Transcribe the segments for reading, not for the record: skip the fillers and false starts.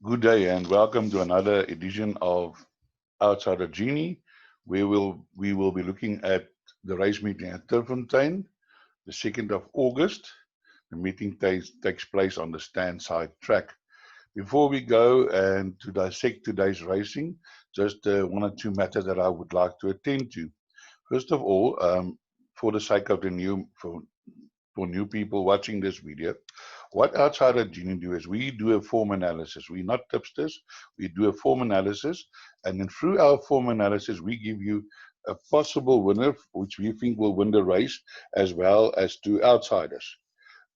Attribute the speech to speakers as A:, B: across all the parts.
A: Good day and welcome to another edition of Outside of Genie, where we will be looking at the race meeting at Turffontein, the 2nd of August. The meeting takes place on the Standside track. Before we go and to dissect today's racing, just one or two matters that I would like to attend to. First of all, for the sake of the for new people watching this video, what Outside of Genie do is we do a form analysis. We're not tipsters. We do a form analysis, and then through our form analysis, we give you a possible winner, which we think will win the race, as well as two outsiders.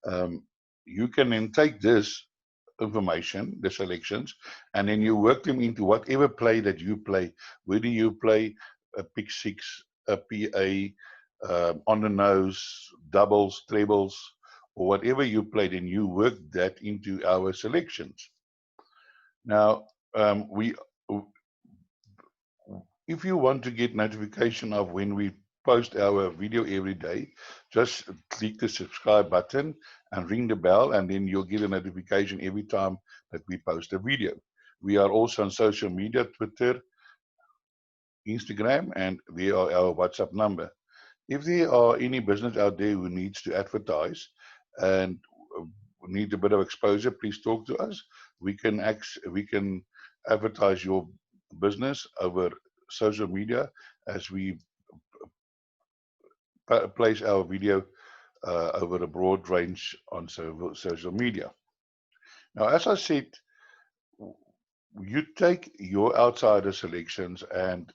A: Um, you can then take this information, the selections, and then you work them into whatever play that you play. Whether you play a pick six, a PA, on the nose, doubles, trebles, or whatever you play, then you work that into our selections. Now, we, if you want to get notification of when we post our video every day, just click the subscribe button and ring the bell, and then you'll get a notification every time that we post a video. We are also on social media, Twitter, Instagram, and there are our WhatsApp number. If there are any business out there who needs to advertise and need a bit of exposure, please talk to us. We can advertise your business over social media as we place our video over a broad range on social media. Now, as I said, you take your outsider selections and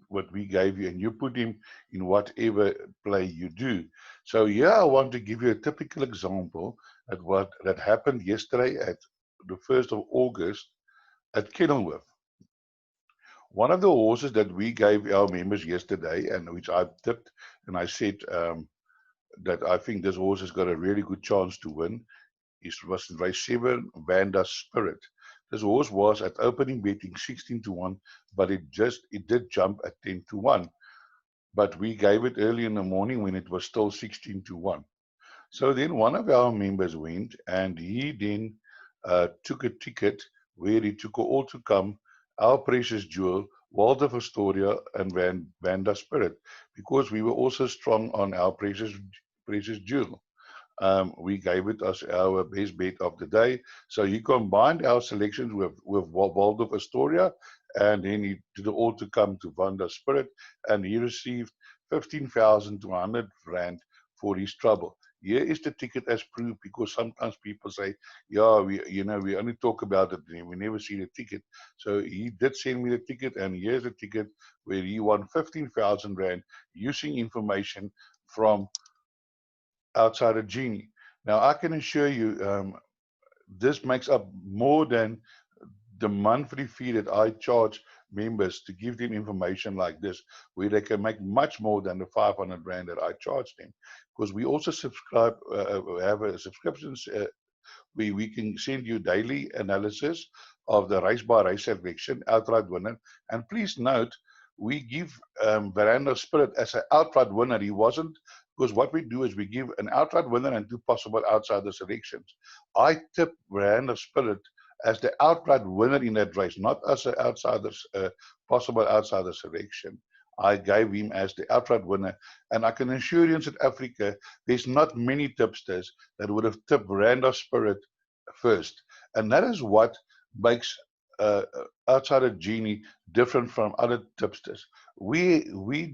A: what we gave you, and you put him in whatever play you do. So here I want to give you a typical example at what that happened yesterday at the 1st of August at Kenilworth. One of the horses that we gave our members yesterday, and which I tipped, and I said that I think this horse has got a really good chance to win, was in race 7, VANDAH'S Spirit. This horse was at opening betting 16-1, but it did jump at 10-1. But we gave it early in the morning when it was still 16-1. So then one of our members went, and he then took a ticket where he took all to come, Our Precious Jewel, Waldorf, Astoria, and VANDAH'S Spirit, because we were also strong on Our Precious Jewel. We gave it as our best bet of the day. So he combined our selections with Waldorf, Astoria, and then he did all to come to VANDAH'S Spirit, and he received 15,200 rand for his trouble. Here is the ticket as proof, because sometimes people say, yeah, we only talk about it, and we never see the ticket. So he did send me the ticket, and here's the ticket where he won 15,000 rand using information from Outside of Genie. Now, I can assure you, this makes up more than the monthly fee that I charge members to give them information like this, where they can make much more than the 500 rand that I charge them. Because we also have a subscriptions where we can send you daily analysis of the race by race selection, outright winner. And please note, we give VANDAH'S Spirit as an outright winner. He wasn't, because what we do is we give an outright winner and two possible outsider selections. I tip VANDAH'S Spirit as the outright winner in that race, not as an possible outsider selection. I gave him as the outright winner, and I can assure you in South Africa, there's not many tipsters that would have tipped VANDAH'S Spirit first, and that is what makes Outside of Genie different from other tipsters. We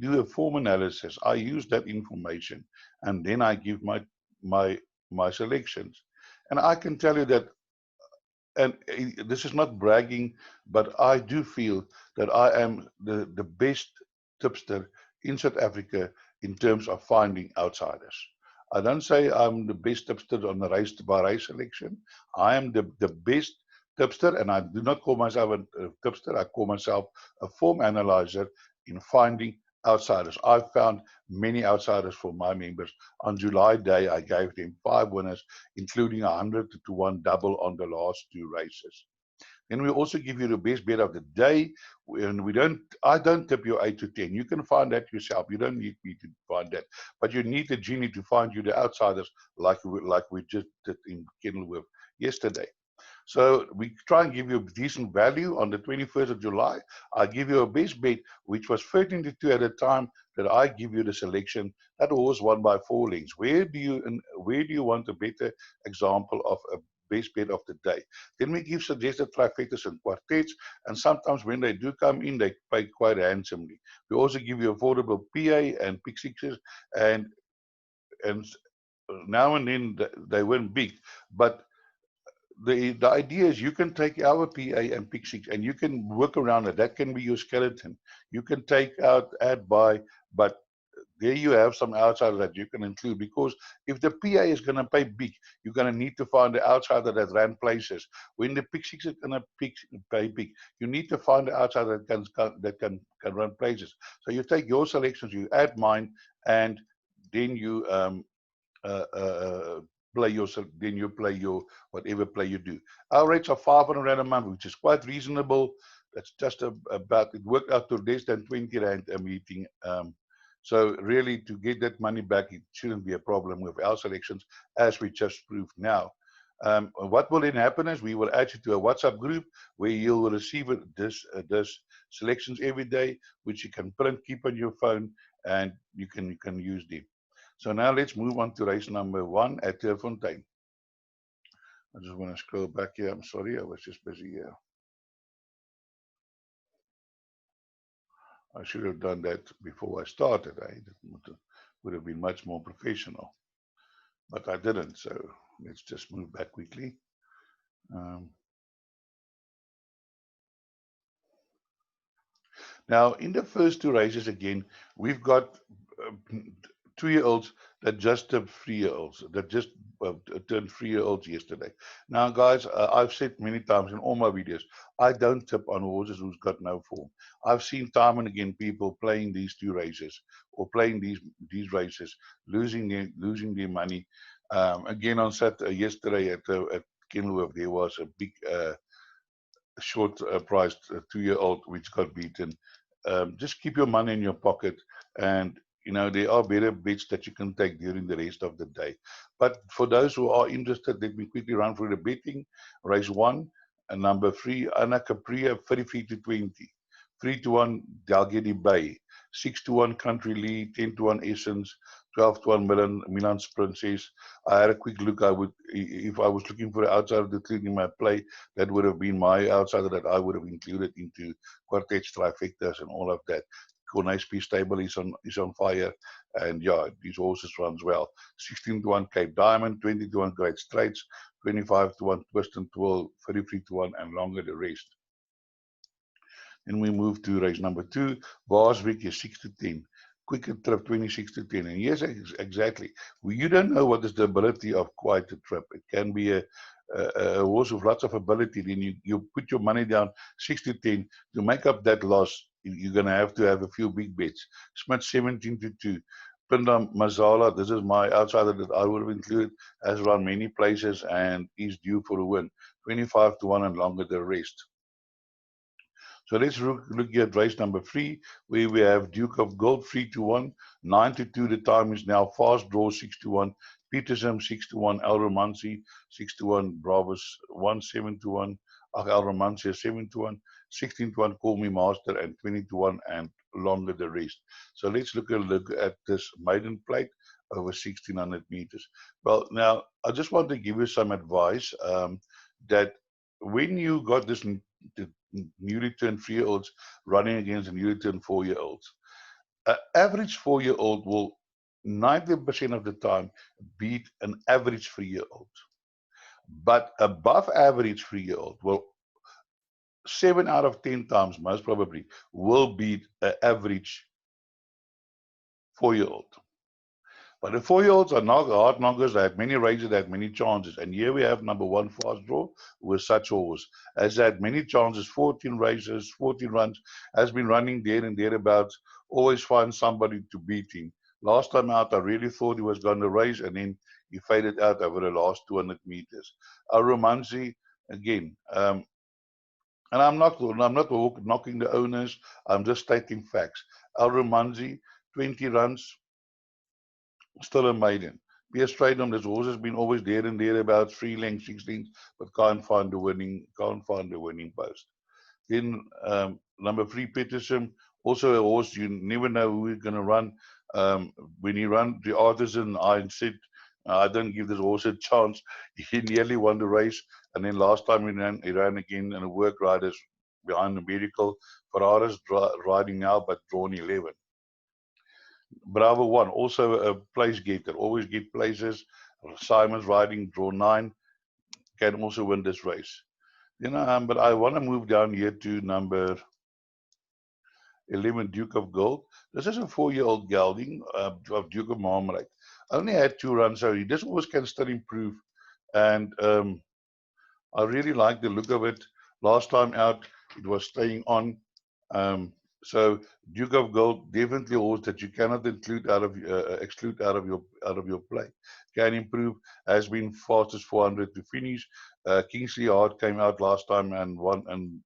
A: do a form analysis. I use that information, and then I give my selections. And I can tell you that, and this is not bragging, but I do feel that I am the best tipster in South Africa in terms of finding outsiders. I don't say I'm the best tipster on the race by race selection. I am the best tipster, and I do not call myself a tipster. I call myself a form analyzer in finding outsiders. I've found many outsiders for my members. On July Day, I gave them 5 winners, including 100-1 double on the last 2 races. Then we also give you the best bet of the day, and I don't tip you 8-10. You can find that yourself. You don't need me to find that, but you need the Genie to find you the outsiders, like we just did in Kenilworth yesterday. So we try and give you a decent value on the 21st of July. I give you a base bet, which was 13 to 2 at the time that I give you the selection. That horse won by 4 lengths. Where do you want a better example of a base bet of the day? Then we give suggested trifectas and quartets, and sometimes when they do come in, they pay quite handsomely. We also give you affordable PA and pick sixes, and now and then they win big. But the idea is you can take our PA and pick six and you can work around it. That can be your skeleton. You can take out, add, buy, but there you have some outsider that you can include, because if the PA is going to pay big, you're going to need to find the outsider that ran places. When the pick six is going to pay big, you need to find the outsider that can run places. So you take your selections, you add mine, and then you then you play your whatever play you do. Our rates are 500 Rand a month, which is quite reasonable. That's just about, it worked out to less than 20 Rand a meeting. So really, to get that money back, it shouldn't be a problem with our selections, as we just proved now. What will then happen is we will add you to a WhatsApp group where you'll receive this selections every day, which you can print, keep on your phone, and you can use them. So now let's move on to race number 1 at Turffontein. I just want to scroll back here. I'm sorry, I was just busy here. I should have done that before I started. It would have been much more professional, but I didn't. So let's just move back quickly. Now, in the first 2 races, again, we've got 2-year-olds that just turned 3-year-olds, that just turned 3-year-olds yesterday. Now, guys, I've said many times in all my videos, I don't tip on horses who's got no form. I've seen time and again people playing these 2 races or playing these races, losing their money. Again, on Saturday, yesterday at Kenilworth, there was a big short priced 2-year-old which got beaten. Just keep your money in your pocket, and there are better bets that you can take during the rest of the day. But for those who are interested, let me quickly run through the betting. Race 1 and number 3, Anna Capria, 33 to 20. 3 to 1, Dalgety Bay. 6 to 1, Country Lead. 10 to 1, Essence. 12 to 1, Milan's Princess. I had a quick look. If I was looking for an outsider to include in my play, that would have been my outsider that I would have included into quartets, trifectas, and all of that. Cornay's stable is on fire, and yeah, these horses runs well. 16 to 1, Cape Diamond. 20 to 1, Great Straits. 25 to 1, Twist and Twirl. 33 to 1, and longer the rest. Then we move to race number 2. Varsvik is 6 to 10. Quicker Trip 26 to 10. And yes, exactly. You don't know what is the ability of quite a trip. It can be a horse with lots of ability. Then you put your money down 6 to 10 to make up that loss. You're going to have a few big bets. Smith 17 to 2. Pindam Mazala, this is my outsider that I would have included, has run many places and is due for a win. 25 to 1, and longer the rest. So let's look at race number 3, where we have Duke of Gold 3 to 1, 9 to 2. The time is now. Fast Draw 6 to 1, Peterson 6 to 1, El Romancy 6 to 1, Bravos 1 7 to 1, El Romancy 7 to 1, 16 to 1, Call Me Master, and 20 to 1, and longer the rest. So let's look at this maiden plate over 1600 meters. Well, now I just want to give you some advice that when you got this newly turned 3-year-olds running against a newly turned 4-year-olds, an average 4-year-old will 90% of the time beat an average 3-year-old. But above average 3-year-old will 7 out of 10 times, most probably, will beat an average 4-year-old. But the 4-year-olds are not hard knockers. They have many races, they have many chances. And here we have number 1, Fast Draw, with such a horse. Has had many chances, 14 races, 14 runs, has been running there and thereabouts, always finds somebody to beat him. Last time out, I really thought he was going to race, and then he faded out over the last 200 meters. El Romancy, again, and I'm not knocking the owners, I'm just stating facts. El Romancy, 20 runs, still a maiden. Be a straight on. This horse has been always there and there about 3 lengths, 6 lengths, but can't find the winning post. Then number 3, Peterson, also a horse you never know who he's going to run. When he ran the Artisan, I said I don't give this horse a chance. He nearly won the race, and then last time he ran again, and the work riders behind the Miracle. Ferrara's riding now, but drawn 11. Bravo 1, also a place getter, always get places. Simon's riding, draw 9, can also win this race. But I want to move down here to number 11, Duke of Gold. This is a 4-year-old gelding of Duke of Marmalade. Only had 2 runs already. This horse can still improve, and I really like the look of it. Last time out, it was staying on. So Duke of Gold, definitely a horse that you cannot exclude out of your play. Can improve. Has been fastest 400 to finish. Kingsley Hart came out last time and won,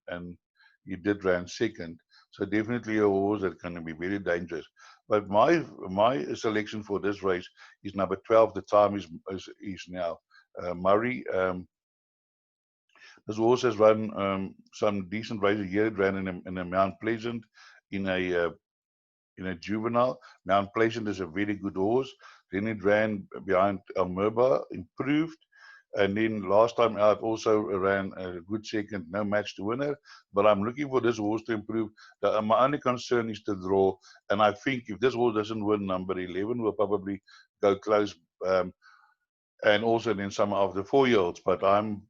A: and he did ran second. So definitely a horse that's going to be very dangerous. But my selection for this race is number 12. The time is now Murray. This horse has run some decent races here. It ran in a Mount Pleasant in a juvenile. Mount Pleasant is a very good horse. Then it ran behind Almerba, improved. And then last time out also ran a good second, no match to winner. But I'm looking for this horse to improve. My only concern is the draw. And I think if this horse doesn't win, number 11 will probably go close. And also then some of the 4-year-olds. But I'm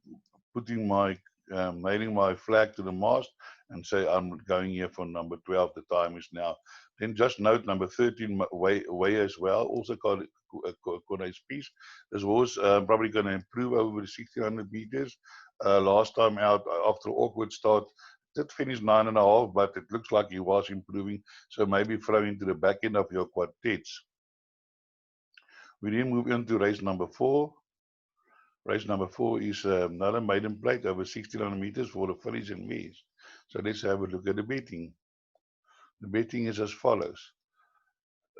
A: putting nailing my flag to the mast and say I'm going here for number 12. The time is now. Then just note number 13, way as well, also called Cornay's Piece. This horse probably going to improve over the 1600 meters. Last time out, after an awkward start, did finish 9.5, but it looks like he was improving. So maybe throw into the back end of your quartets. We then move into race number 4. Race number 4 is another maiden plate over 1600 meters for the fillies and mares. So let's have a look at the betting. The betting is as follows.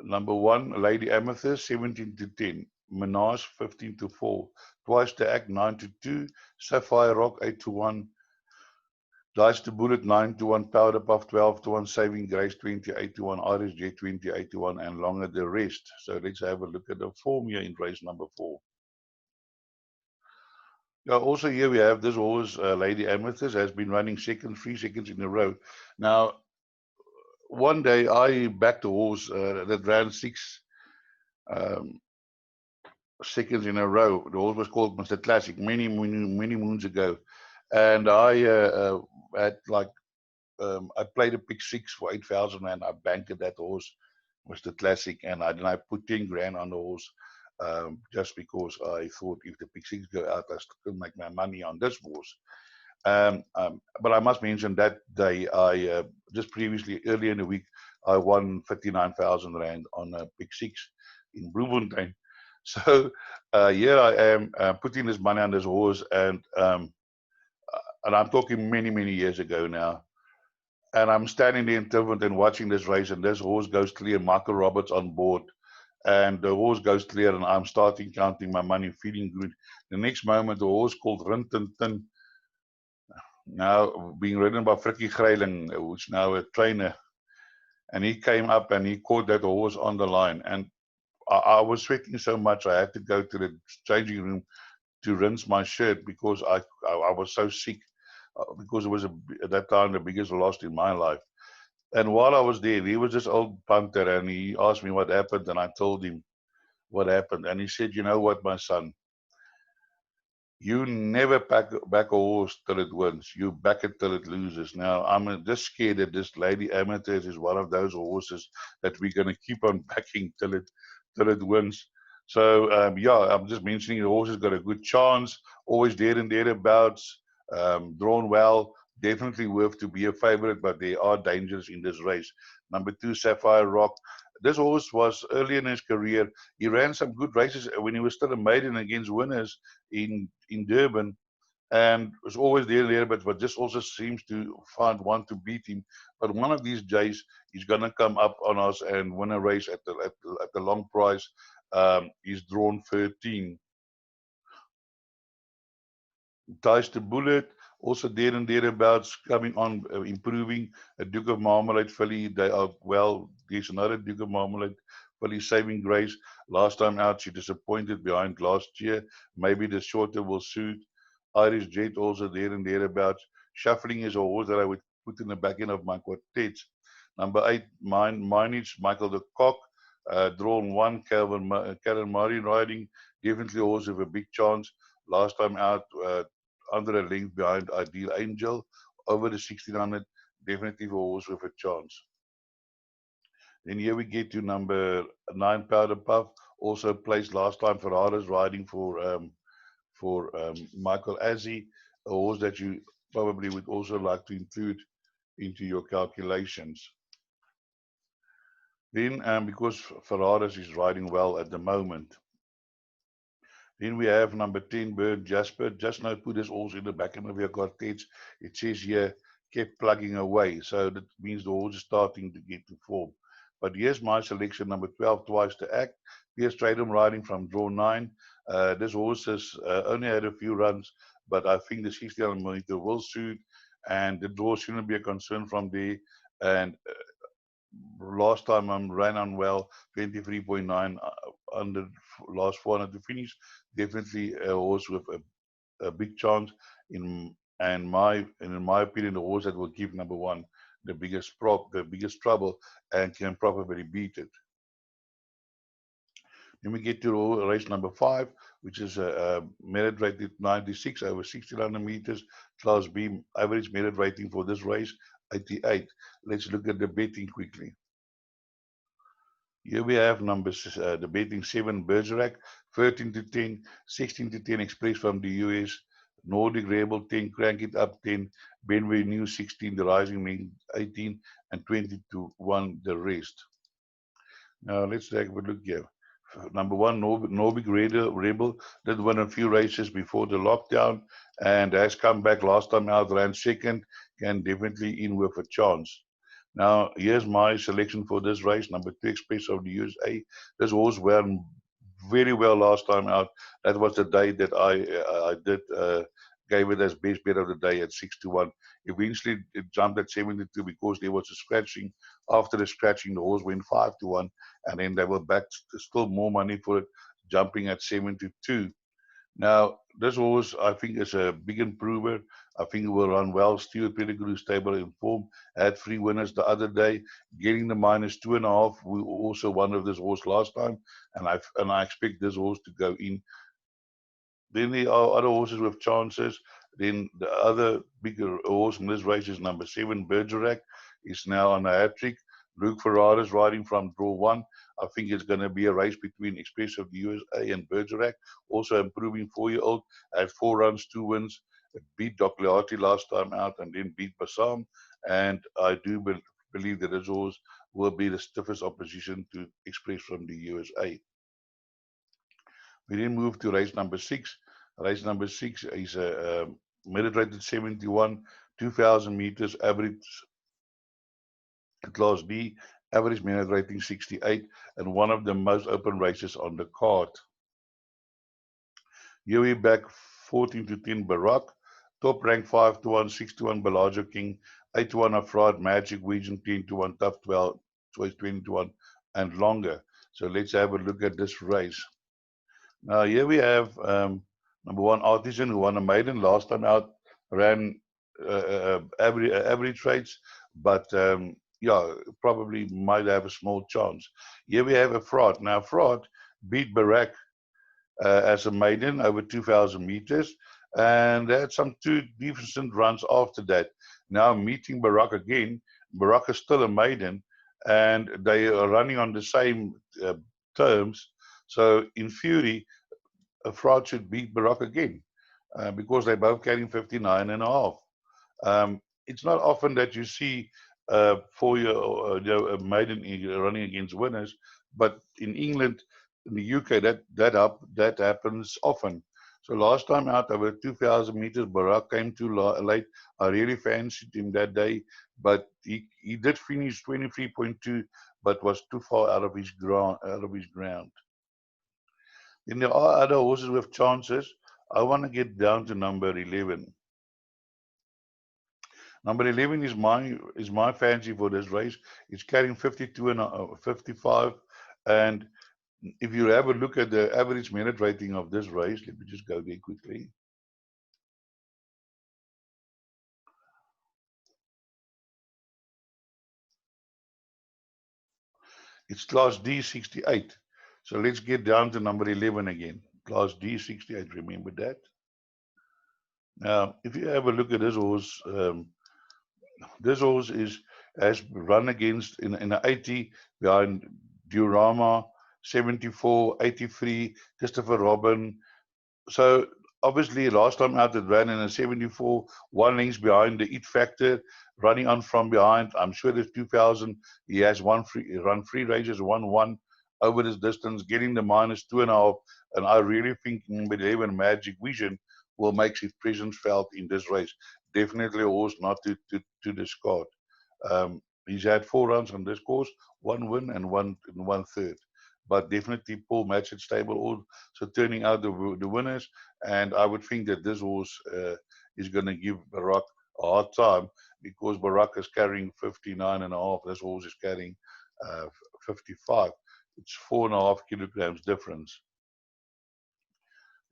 A: Number 1, Lady Amethyst, 17 to 10. Menage, 15 to 4. Twice the Act, 9 to 2. Sapphire Rock, 8 to 1. Dice to Bullet, 9 to 1. Powder Puff, 12 to 1. Saving Grace, 28 to 1. Irish Jet, 28 to 1. And longer the rest. So let's have a look at the form here in race number 4. Also here we have this horse, Lady Amethyst, has been running 3 seconds in a row. Now, one day I backed a horse that ran 6 seconds in a row. The horse was called Mr. Classic many moons ago, and I had I played a pick 6 for 8,000 rand. I banked that horse, Mr. Classic, and then I put 10 grand on the horse. Just because I thought if the pick 6 go out, I still make my money on this horse. But I must mention that day, I just previously, earlier in the week, I won 59,000 rand on a pick 6 in Bloemfontein. So here I am putting this money on this horse, and I'm talking many years ago now. And I'm standing there in Tilburg watching this race, and this horse goes clear. Michael Roberts on board. And the horse goes clear, and I'm starting counting my money, feeling good. The next moment, the horse called Rintintin, now being ridden by Frikkie Greiling, who's now a trainer, and he came up and he caught that horse on the line. And I was sweating so much, I had to go to the changing room to rinse my shirt because I was so sick, because it was at that time the biggest loss in my life. And while I was there, he was this old punter, and he asked me what happened, and I told him what happened. And he said, you know what, my son, you never back a horse till it wins. You back it till it loses. Now, I'm just scared that this Lady Amethyst is one of those horses that we're going to keep on backing till it wins. So, yeah, I'm just mentioning the horse has got a good chance, always there and thereabouts, drawn well. Definitely worth to be a favorite, but there are dangers in this race. Number 2, Sapphire Rock. This horse was early in his career. He ran some good races when he was still a maiden against winners in Durban, and was always there, but just also seems to find one to beat him. But one of these days, he's going to come up on us and win a race at the long prize. He's drawn 13. Dice the Bullet, also there and thereabouts, coming on, improving. A Duke of Marmalade filly, they are well. There's another Duke of Marmalade filly, Saving Grace. Last time out, she disappointed behind last year. Maybe the shorter will suit. Irish Jet also there and thereabouts. Shuffling is a horse that I would put in the back end of my quartets. Number 8, mine is Michael the Cock. Drawn 1, Karen Murray riding. Definitely a horse with a big chance. Last time out, under a length behind Ideal Angel, over the 1600, definitely a horse with a chance. Then here we get to number 9, Powder Puff, also placed last time for Ferrara's, riding for Michael Azzi, a horse that you probably would also like to include into your calculations. Then, because Ferrara's is riding well at the moment, then we have number 10, Bird Jasper. Just now put this also in the back end of your quartets. It says here, kept plugging away. So that means the horse is starting to get to form. But here's my selection, number 12, Twice to Act. Pierce Stratum riding from draw 9. This horse has only had a few runs, but I think the 1600 meter will suit, and the draw shouldn't be a concern from there. And last time I ran on well, 23.9 under last 400 to finish. Definitely a horse with a big chance in my opinion, the horse that will give number 1 the biggest trouble and can probably beat it. Then we get to race number 5, which is a merit rated 96 over 1600 meters. Class B average merit rating for this race 88. Let's look at the betting quickly. Here we have numbers, the betting 7, Bergerac, 13 to 10, 16 to 10, Express from the US, Nordic Rebel 10, Crank It Up 10, Benway New 16, The Rising Man 18, and 20 to 1 the rest. Now let's take a look here. Number 1, Nordic Rebel did win a few races before the lockdown and has come back last time out, ran second, can definitely in with a chance. Now, here's my selection for this race, number 2, Express of the USA. This horse ran very well last time out. That was the day that I gave it as best bet of the day at 6 to 1. Eventually, it jumped at 72 because there was a scratching. After the scratching, the horse went 5 to 1, and then they were back to still more money for it, jumping at 72. Now, this horse, I think, is a big improver. I think it will run well. Stuart Pettigrew, stable in form, had 3 winners the other day, getting the -2.5. We also won of this horse last time, and I expect this horse to go in. Then there are other horses with chances. Then the other bigger horse in this race is number 7, Bergerac. Is now on a hat-trick. Luke Ferrara's riding from draw 1. I think it's going to be a race between Express of the USA and Bergerac. Also improving 4-year-old. Had 4 runs, 2 wins. It beat Doc Leati last time out and then beat Bassam. And I do believe that this horse will be the stiffest opposition to Express from the USA. We then move to race number 6. Race number 6 is a merit rated 71, 2,000 meters, average Class D, average merit rating 68, and one of the most open races on the card. Here we back 14 to 10 Barack, top rank 5 to 1, 6 to 1 Bellagio King, 8 to 1 Afraid Magic Region, 10 to 1 Tough 12, choice 20 to 1, and longer. So let's have a look at this race. Now here we have number 1 Artisan, who won a maiden last time out, ran average rates, but yeah, probably might have a small chance. Here we have a Fraud. Now Fraud beat Barack as a maiden over 2,000 meters, and they had some 2 decent runs after that. Now meeting Barack again, Barack is still a maiden, and they are running on the same terms. So in theory, a Fraud should beat Barack again because they're both carrying 59.5. It's not often that you see 4-year a maiden running against winners, but in England, in the UK, that happens often. So last time out over 2,000 meters, Barack came too late. I really fancied him that day, but he did finish 23.2, but was too far out of his ground. Then there are other horses with chances. I want to get down to number 11. Number 11 is my fancy for this race. It's carrying 52 and 55. And if you have a look at the average minute rating of this race, let me just go there quickly. It's class D68. So let's get down to number 11 again. Class D68, remember that? Now, if you have a look at this horse has run against in an 80 behind Durama, 74, 83, Christopher Robin. So obviously last time out it ran in a 74, 1 length behind the It Factor, running on from behind. I'm sure there's 2000. He has run 3 races, 1-1 over this distance, getting the -2.5. And I really think number 11 Magic Vision will make his presence felt in this race. Definitely a horse not to discard. He's had 4 runs on this course, 1 win and 1/3. But definitely Paul Matchett stable also turning out the winners. And I would think that this horse is going to give Barak a hard time, because Barak is carrying 59.5. This horse is carrying 55. It's 4.5 kilograms difference.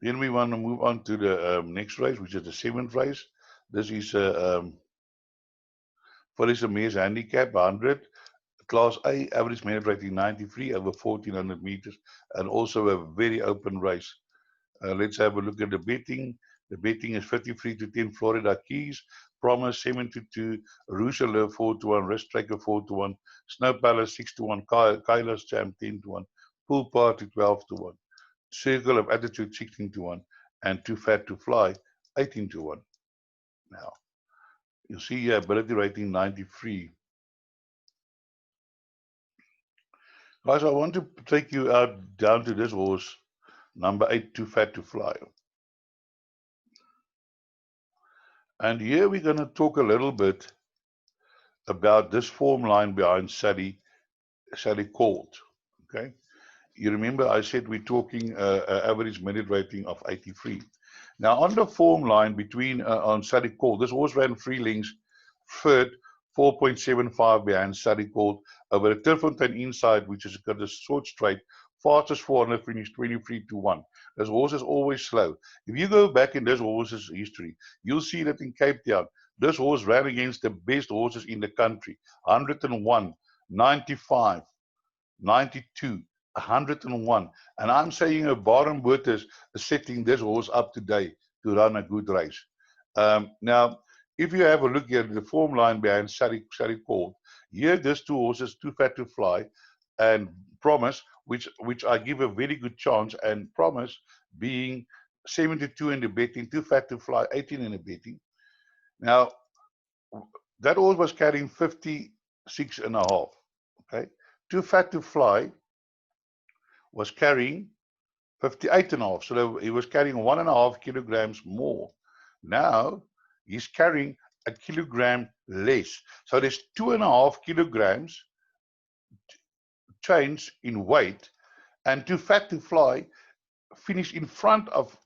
A: Then we want to move on to the next race, which is the 7th race. This is Phyllis Mays handicap 100. Class A, average minute rating 93 over 1400 meters, and also a very open race. Let's have a look at the betting. The betting is 53-10 Florida Keys, Promise 7-2, Roussel 4-1, Risk Tracker 4-1, Snow Palace 6-1, Kaila's Champ 10-1, Pool Party 12-1, Circle of Attitude 16-1, and Too Fat to Fly 18-1. Now, you see here ability rating 93. Guys, I want to take you out down to this horse, number 8, Too Fat to Fly. And here we're going to talk a little bit about this form line behind Sally Colt. Okay, you remember I said we're talking average minute rating of 83. Now on the form line between on Sally Colt, this horse ran 3 lengths, third, 4.75 behind Sally Colt over a Turffontein inside, which is got a short straight, fastest 400 finish 23-1. This horse is always slow. If you go back in this horse's history, you'll see that in Cape Town, this horse ran against the best horses in the country: 101, 95, 92, 101. And I'm saying a Baron Butters is setting this horse up today to run a good race. Now, if you have a look at the form line behind Sally Colt, here there's 2 horses, Too Fat to Fly and Promise, which I give a very good chance, and Promise being 72 in the betting, Too Fat to Fly 18 in the betting. Now, that horse was carrying 56.5. Okay, Too Fat to Fly was carrying 58.5, so he was carrying 1.5 kilograms more. Now he's carrying a kilogram less, so there's 2.5 kilograms change in weight, and Too Fat to Fly finished in front of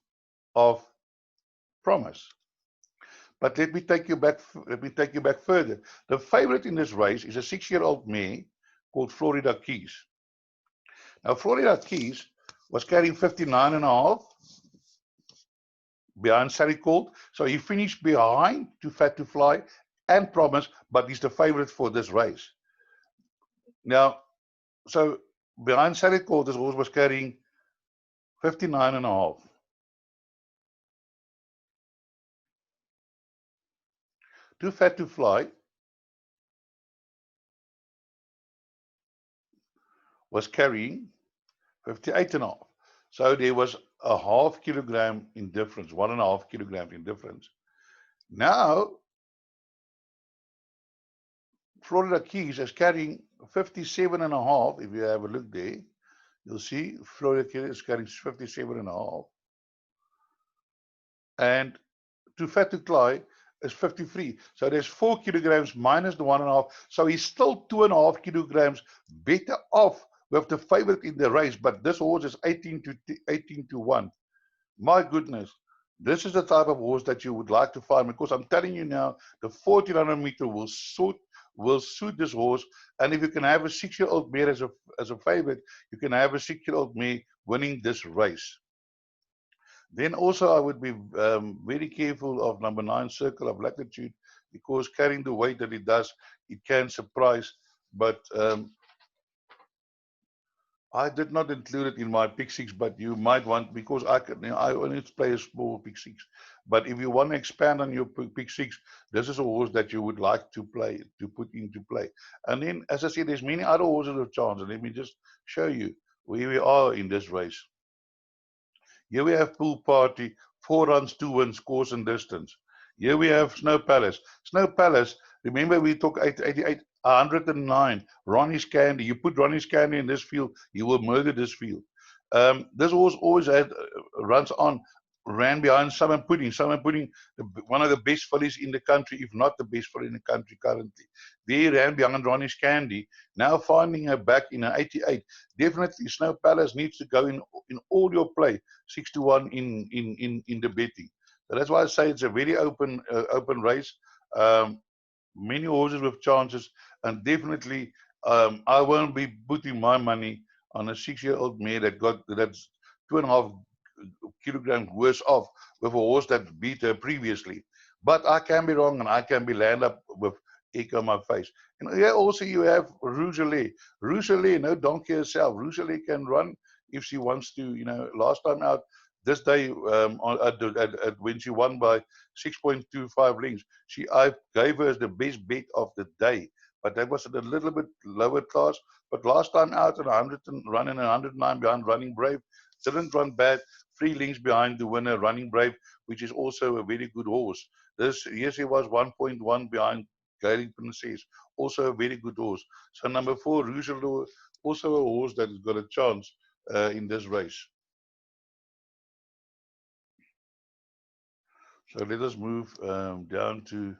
A: Promise. But let me take you back further. The favorite in this race is a 6-year-old mare called Florida Keys. Now, Florida Keys was carrying 59.5 behind Sally Colt, so he finished behind Too Fat to Fly and Promise, but he's the favorite for this race. Now, so behind Sally Colt, this horse was carrying 59.5. Too Fat to Fly was carrying 58.5. So there was a 0.5 kilogram in difference, 1.5 kilograms in difference. Now, Florida Keys is carrying 57.5. If you have a look there, you'll see Florida Keys is carrying 57.5. And Too Fat to Fly is 53. So there's 4 kilograms minus the 1.5. So he's still 2.5 kilograms better off with the favorite in the race, but this horse is 18 to 1. My goodness, this is the type of horse that you would like to find, because I'm telling you now, the 1400 meter will suit this horse. And if you can have a 6-year-old mare as a favorite, you can have a 6-year-old mare winning this race. Then also I would be very careful of number 9, Circle of Latitude, because carrying the weight that it does, it can surprise. But I did not include it in my pick 6, but you might want, because I only play a small pick 6. But if you want to expand on your pick 6, this is a horse that you would like to put into play. And then, as I said, there's many other horses of chance. And let me just show you where we are in this race. Here we have Pool Party, 4 runs, 2 wins, course and distance. Here we have Snow Palace. Snow Palace, remember we took 88, 109. Ronnie's Candy. You put Ronnie's Candy in this field, you will murder this field. This horse always had runs on, ran behind Summer Pudding. Summer Pudding, one of the best fillies in the country, if not the best filly in the country currently. They ran behind Ronnie's Candy. Now finding her back in an 88. Definitely Snow Palace needs to go in all your play, 6 to 1 in the betting. So that's why I say it's a very open race. Many horses with chances, and definitely I won't be putting my money on a 6-year-old mare that's 2.5 kilograms worse off with a horse that beat her previously. But I can be wrong, and I can be land up with egg on my face. And here also you have Rougelet. Rougelet, no donkey herself. Rougelet can run if she wants to. Last time out, this day when she won by 6.25 lengths, I gave her as the best bet of the day. But that was at a little bit lower class. But last time out at 100 and running 109 behind Running Brave, didn't run bad. 3 lengths behind the winner, Running Brave, which is also a very good horse. Yes, he was 1.1 behind Guiding Princess, also a very good horse. So number 4, Rougelet, also a horse that has got a chance in this race. So let us move down to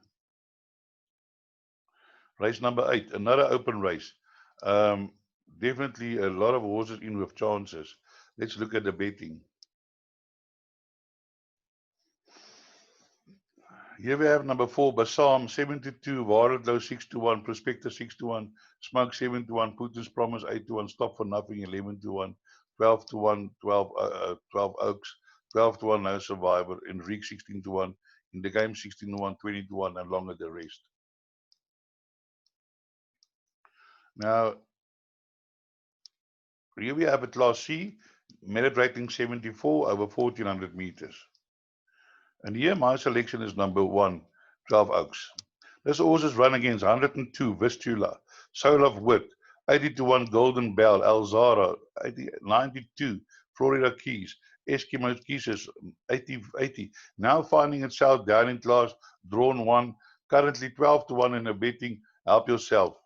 A: race number 8, another open race. Definitely a lot of horses in with chances. Let's look at the betting. Here we have number 4, Basam 7-2, Vaal 6 to 1, Prospector 6 to 1, Smoke 7 to 1, Putin's Promise 8 to 1, Stop for Nothing 11 to 1, 12 to 1, 12 Oaks, 12 to 1, No Survivor, Enrique 16 to 1, In the Game 16 to 1, 20 to 1, and longer the rest. Now, here we have a Class C, merit rating 74 over 1400 meters. And here my selection is number 1, 12 Oaks. This horse is run against 102, Vistula, Soul of Wit, 80 to 1, Golden Bell, Alzara, 92, Florida Keys, Eskimo Kisses, 80. Now finding itself down in class, drawn 1, currently 12 to 1 in the betting. Help yourself.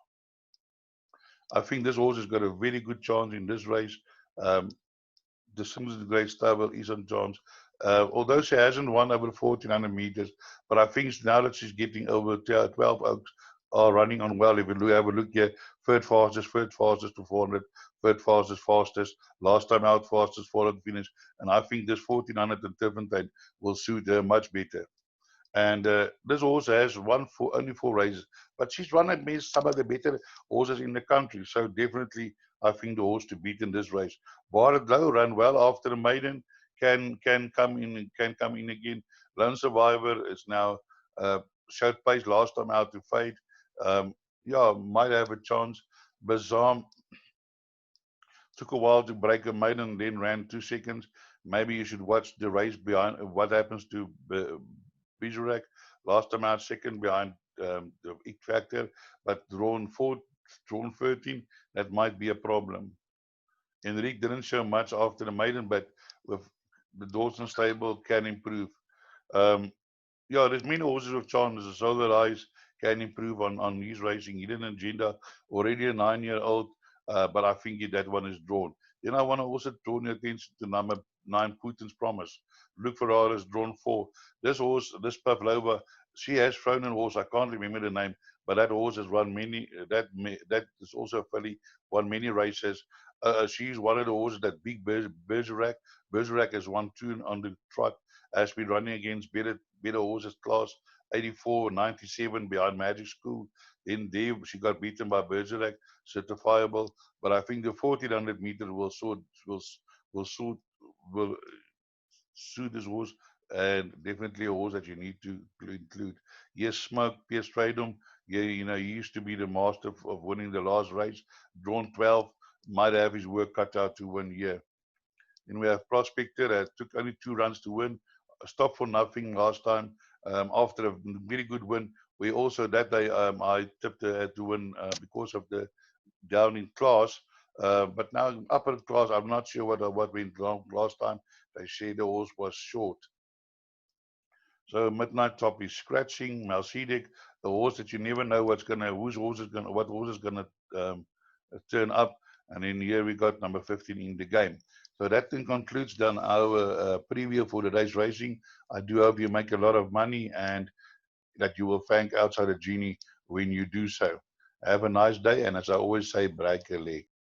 A: I think this horse has got a very good chance in this race. The Simpsons Great Stable is on chance. Although she hasn't won over 1400 meters, but I think now that she's getting over 12 Oaks are running on well. If you have a look here, third fastest to 400, third fastest, last time out fastest, 400 finish. And I think this 1400 and Turffontein will suit her much better. And this horse has only 4 races, but she's run against some of the better horses in the country. So definitely, I think the horse to beat in this race. Barred Low ran well after the maiden, can come in again. Lone Survivor is now showed pace last time out to fade. Yeah, might have a chance. Bazam took a while to break a maiden, then ran 2 seconds. Maybe you should watch the race behind what happens to Bizurak. Last time out second behind the X Factor, but drawn 13. That might be a problem. Enrique didn't show much after the maiden, but with the Dawson stable can improve. Yeah, there's many horses with chances. Solar Eyes can improve on his racing. Hidden Agenda, already a 9-year-old, but I think that one is drawn. Then I want to also draw your attention to number 9, Putin's Promise. Luke Ferrara is drawn 4. This horse, this Pavlova, she has thrown a horse, I can't remember the name, but that horse has run many. That is also a filly, won many races. She's one of the horses that big Bergerac. Bergerac has won 2 on the trot. Has been running against better horses, class 84, 97 behind Magic School. Then there she got beaten by Bergerac, certifiable. But I think the 1400 meter will suit will suit this horse, and definitely a horse that you need to include. Yes, Smoke, Pierce Stradum. Yeah, he used to be the master of winning the last race. Drawn 12, might have his work cut out to win here. Then we have Prospector that took only 2 runs to win. Stopped for nothing last time after a very good win. We also that day I tipped her to win because of the down in class. But now upper class, I'm not sure what went wrong last time. They said the horse was short. So Midnight Top is scratching. Melchizedek, the horse that you never know whose horse is gonna, what horse is gonna turn up. And then here we got number 15 in the game. So that then concludes then our preview for today's racing. I do hope you make a lot of money and that you will thank Outside of Genie when you do so. Have a nice day, and as I always say, break a leg.